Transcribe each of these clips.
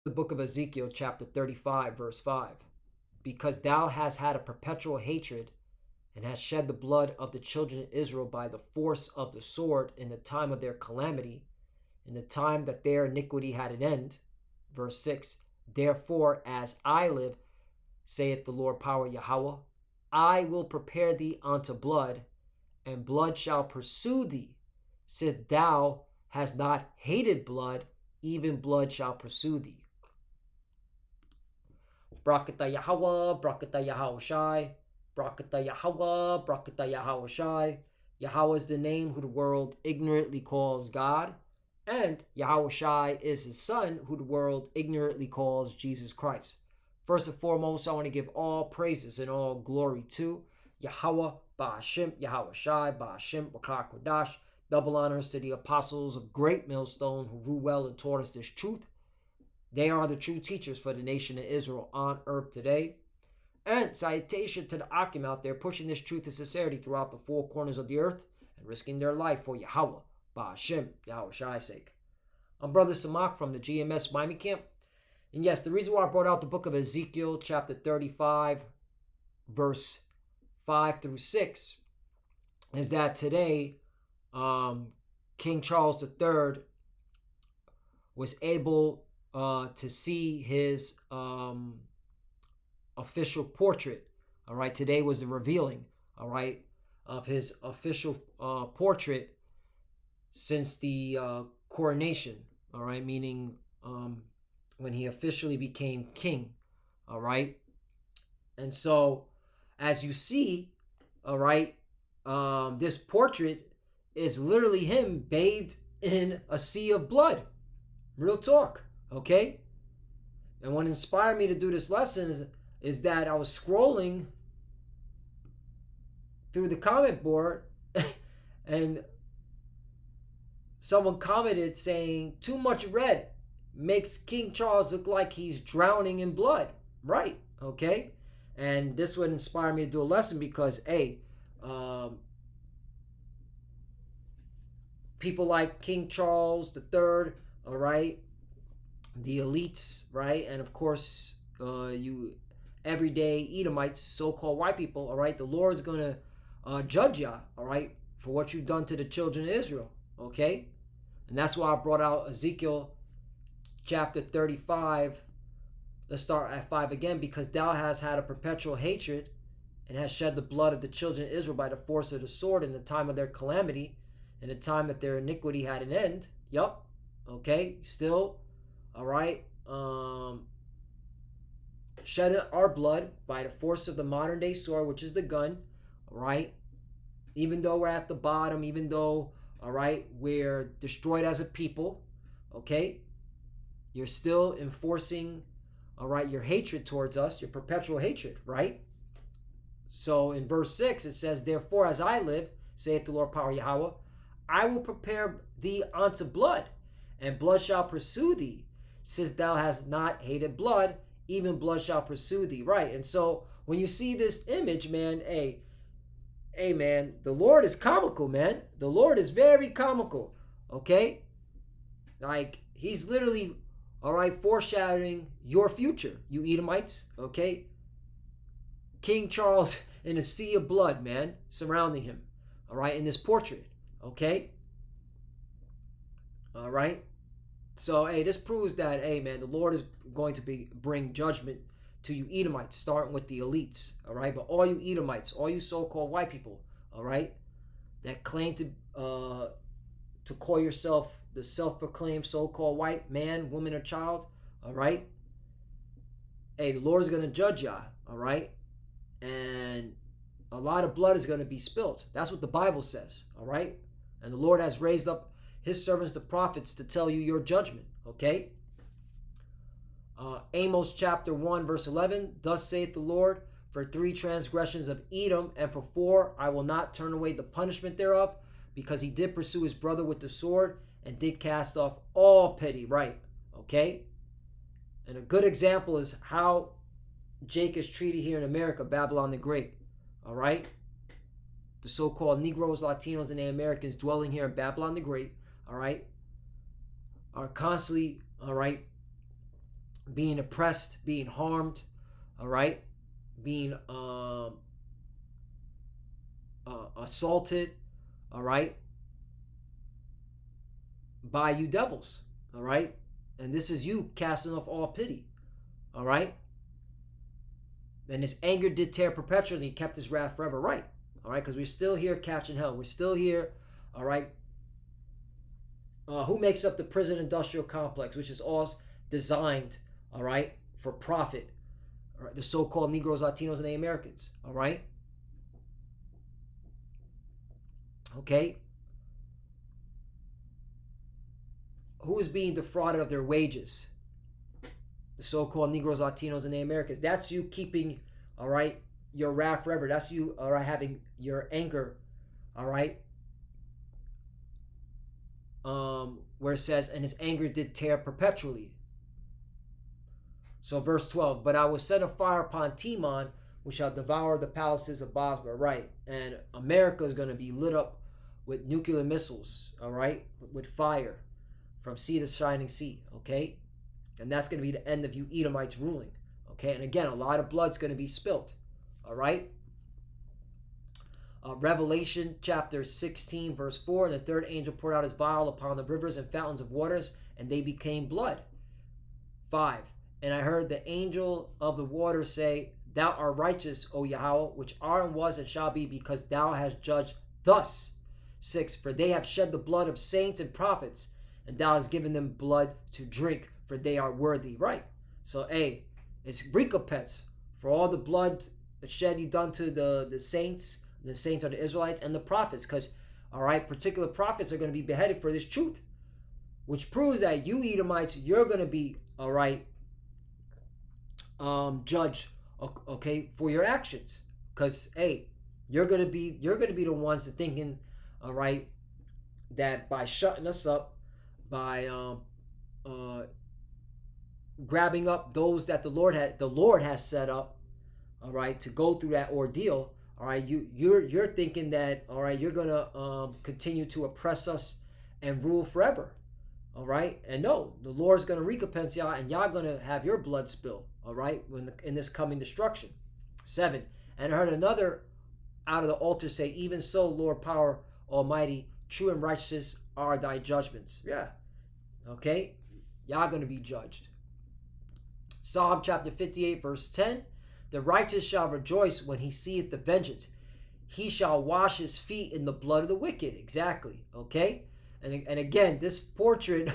The book of Ezekiel chapter 35 verse 5. Because thou hast had a perpetual hatred and hast shed the blood of the children of Israel by the force of the sword in the time of their calamity, in the time that their iniquity had an end. Verse 6. Therefore, as I live, saith the Lord power Yahweh, I will prepare thee unto blood, and blood shall pursue thee. Since thou hast not hated blood, even blood shall pursue thee. Brakata Yahweh, Brakata Yahweh Shai, Brakata Yahweh, Brakata Yahweh Shai. Yahweh is the name who the world ignorantly calls God, and Yahweh Shai is his son who the world ignorantly calls Jesus Christ. First and foremost, I want to give all praises and all glory to Yahweh, Ba'ashim, Yahweh Shai, Ba'ashim, Bakar Kodash. Double honors to the apostles of Great Millstone who rule well and taught us this truth. They are the true teachers for the nation of Israel on earth today. And salutation to the Akim out there pushing this truth and sincerity throughout the four corners of the earth and risking their life for Yahweh, Ba'ashim, Yahweh Shai's sake. I'm Brother Samak from the GMS Miami camp. And yes, the reason why I brought out the book of Ezekiel chapter 35 verse 5 through 6 is that today King Charles III was able to see his official portrait. All right, today was the revealing, all right, of his official portrait since the coronation, all right, meaning when he officially became king, all right. And so, as you see, all right, this portrait is literally him bathed in a sea of blood. Real talk, okay? And what inspired me to do this lesson is that I was scrolling through the comment board and someone commented saying, too much red makes King Charles look like he's drowning in blood. Right, okay? And this would inspire me to do a lesson because, people like King Charles III, all right, the elites, right, and of course, you everyday Edomites, so-called white people, all right, the Lord is going to judge ya, all right, for what you've done to the children of Israel, okay? And that's why I brought out Ezekiel chapter 35. Let's start at 5 again. Because thou hast had a perpetual hatred and hast shed the blood of the children of Israel by the force of the sword in the time of their calamity, in the time that their iniquity had an end. Yup. Okay. Still. All right. Shed our blood by the force of the modern day sword, which is the gun. All right. Even though we're at the bottom, even though, all right, we're destroyed as a people. Okay. You're still enforcing, all right, your hatred towards us, your perpetual hatred, right? So in verse 6, it says, therefore, as I live, saith the Lord power Yahweh, I will prepare thee unto blood, and blood shall pursue thee, since thou hast not hated blood, even blood shall pursue thee. Right. And so when you see this image, man, hey man, the Lord is comical, man. The Lord is very comical. Okay? Like, he's literally, all right, foreshadowing your future, you Edomites. Okay? King Charles in a sea of blood, man, surrounding him. All right, in this portrait. Okay? All right? So, hey, this proves that, hey, man, the Lord is going to bring judgment to you Edomites, starting with the elites, all right? But all you Edomites, all you so-called white people, all right, that claim to call yourself the self-proclaimed so-called white man, woman, or child, all right? Hey, the Lord's going to judge y'all, all right? And a lot of blood is going to be spilt. That's what the Bible says, all right? And the Lord has raised up his servants, the prophets, to tell you your judgment, okay? Amos chapter 1 verse 11, thus saith the Lord, for 3 transgressions of Edom, and for 4 I will not turn away the punishment thereof, because he did pursue his brother with the sword, and did cast off all pity. Right, okay? And a good example is how Jake is treated here in America, Babylon the Great, all right? The so-called Negroes, Latinos, and Americans dwelling here in Babylon the Great, all right, are constantly, all right, being oppressed, being harmed, all right, being assaulted, all right, by you devils, all right, and this is you casting off all pity, all right, and his anger did tear perpetually, he kept his wrath forever, right, all right, because we're still here catching hell, we're still here, all right. Who makes up the prison industrial complex, which is all designed, all right, for profit, all right, the so-called Negroes, Latinos, and the Americans, all right, okay. Who is being defrauded of their wages? The so-called Negroes, Latinos, and the Americans. That's you keeping, all right, your wrath forever. That's you, all right, having your anger, all right, where it says, and his anger did tear perpetually. So verse 12, but I will set a fire upon Timon, which shall devour the palaces of Basra, right? And America is going to be lit up with nuclear missiles, all right, with fire from sea to shining sea, okay? And that's going to be the end of you Edomites ruling, okay? And again, a lot of blood's going to be spilt, all right? Revelation chapter 16, verse 4, and the third angel poured out his vial upon the rivers and fountains of waters, and they became blood. 5, and I heard the angel of the waters say, thou art righteous, O Yahweh, which are and was and shall be, because thou hast judged thus. 6, for they have shed the blood of saints and prophets, and thou hast given them blood to drink, for they are worthy. Right. So, hey, it's recompense for all the blood shed you done to the saints. The saints are the Israelites and the prophets, because, all right, particular prophets are going to be beheaded for this truth, which proves that you Edomites, you're going to be, all right, judged, okay, for your actions, because, hey, you're going to be the ones that thinking, all right, that by shutting us up, by grabbing up those that the Lord has set up, all right, to go through that ordeal, all right, you're thinking that, all right, you're gonna continue to oppress us and rule forever, all right, and no, the Lord's gonna recompense y'all, and y'all gonna have your blood spill, all right, in this coming destruction. 7, and I heard another out of the altar say, even so, Lord power almighty, true and righteous are thy judgments. Yeah, okay, y'all gonna be judged. Psalm chapter 58, verse 10, the righteous shall rejoice when he seeth the vengeance. He shall wash his feet in the blood of the wicked. Exactly, okay? And again, this portrait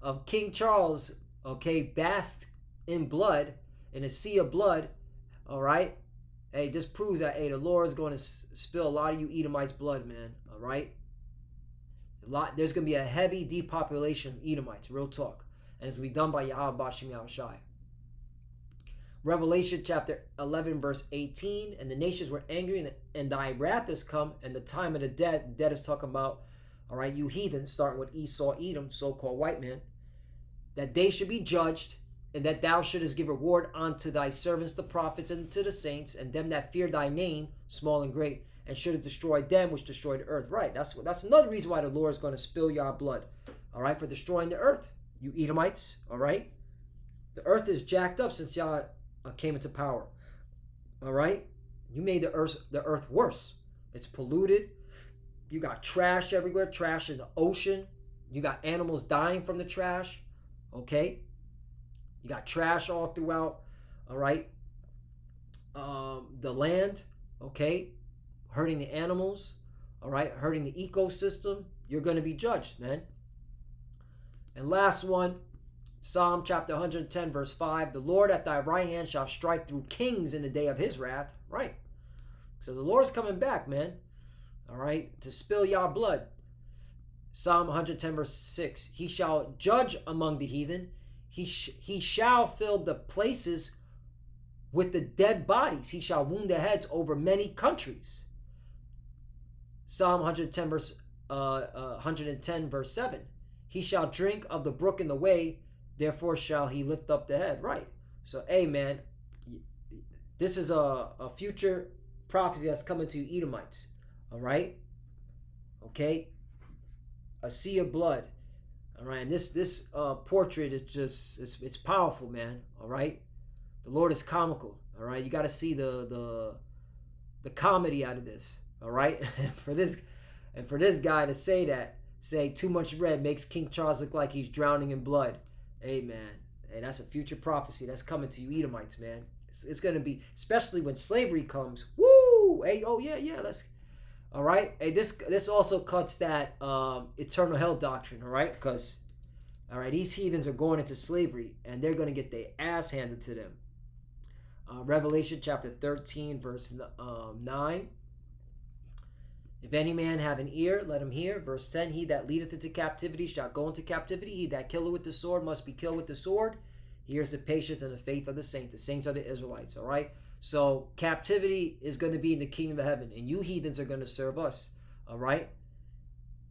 of King Charles, okay, basked in blood, in a sea of blood, all right? Hey, this proves that, hey, the Lord is going to spill a lot of you Edomites' blood, man, all right? There's going to be a heavy depopulation of Edomites, real talk. And it's going to be done by Yahweh Bashim Yahushai. Revelation chapter 11, verse 18, and the nations were angry, and thy wrath is come, and the time of the dead. The dead is talking about, all right, you heathens, starting with Esau, Edom, so-called white man, that they should be judged, and that thou shouldest give reward unto thy servants, the prophets, and to the saints, and them that fear thy name, small and great, and shouldest destroy them which destroy the earth. Right, that's another reason why the Lord is going to spill your blood, all right, for destroying the earth, you Edomites, all right? The earth is jacked up since y'all came into power, all right? You made the earth worse. It's polluted. You got trash everywhere, trash in the ocean. You got animals dying from the trash, okay? You got trash all throughout, all right? The land, okay? Hurting the animals, all right? Hurting the ecosystem. You're going to be judged, man. And last one, Psalm chapter 110, verse 5, the Lord at thy right hand shall strike through kings in the day of his wrath. Right. So the Lord's coming back, man. All right, to spill your blood. Psalm 110, verse 6, he shall judge among the heathen. He shall fill the places with the dead bodies. He shall wound the heads over many countries. Psalm 110, verse 7, he shall drink of the brook in the way, therefore shall he lift up the head. Right. So, hey, man, this is a future prophecy that's coming to you Edomites. All right? Okay? A sea of blood. All right, and this portrait is just it's powerful, man. All right, the Lord is comical. All right, you got to see the comedy out of this. All right, for this guy to say too much bread makes King Charles look like he's drowning in blood. Hey man, hey, that's a future prophecy that's coming to you Edomites, man. It's gonna be, especially when slavery comes. Woo! Hey, oh yeah, let's. All right, hey, this also cuts that eternal hell doctrine. All right, because all right, these heathens are going into slavery and they're gonna get their ass handed to them. Revelation chapter 13, verse 9. If any man have an ear, let him hear. Verse 10, he that leadeth into captivity shall go into captivity. He that killeth with the sword must be killed with the sword. Here's the patience and the faith of the saints. The saints are the Israelites, all right? So captivity is going to be in the kingdom of heaven, and you heathens are going to serve us, all right?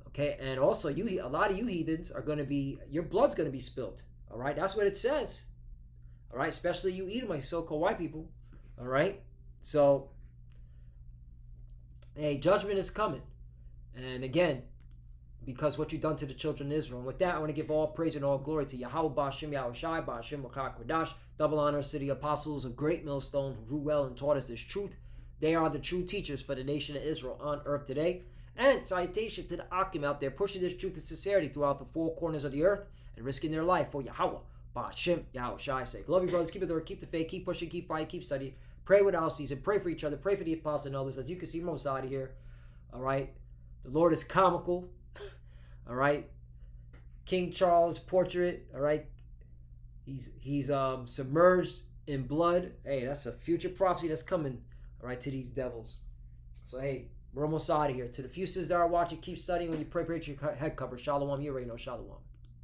Okay, and also a lot of you heathens are going to be, your blood's going to be spilled, all right? That's what it says, all right? Especially you Edomites, so-called white people, all right? So, hey, judgment is coming. And again, because what you've done to the children of Israel. And with that, I want to give all praise and all glory to Yahweh, Ba'ashem, Yahushai, Ba'ashem, Wakah, Kodash. Double honors to the apostles of Great Millstone who grew well and taught us this truth. They are the true teachers for the nation of Israel on earth today. And salutation to the Akim out there pushing this truth and sincerity throughout the four corners of the earth and risking their life for Yahweh, Ba'ashem, Yahushai sake. Love you, brothers. Keep it there. Keep the faith. Keep pushing. Keep fighting. Keep studying. Pray without ceasing. Pray for each other. Pray for the apostles and others. As you can see, most out of here. All right. The Lord is comical. All right, King Charles portrait. All right, he's submerged in blood. Hey, that's a future prophecy that's coming. All right, to these devils. So hey, we're almost out of here. To the few sisters that are watching, keep studying. When you pray, pray your head cover. Shalom. You already know. Shalom.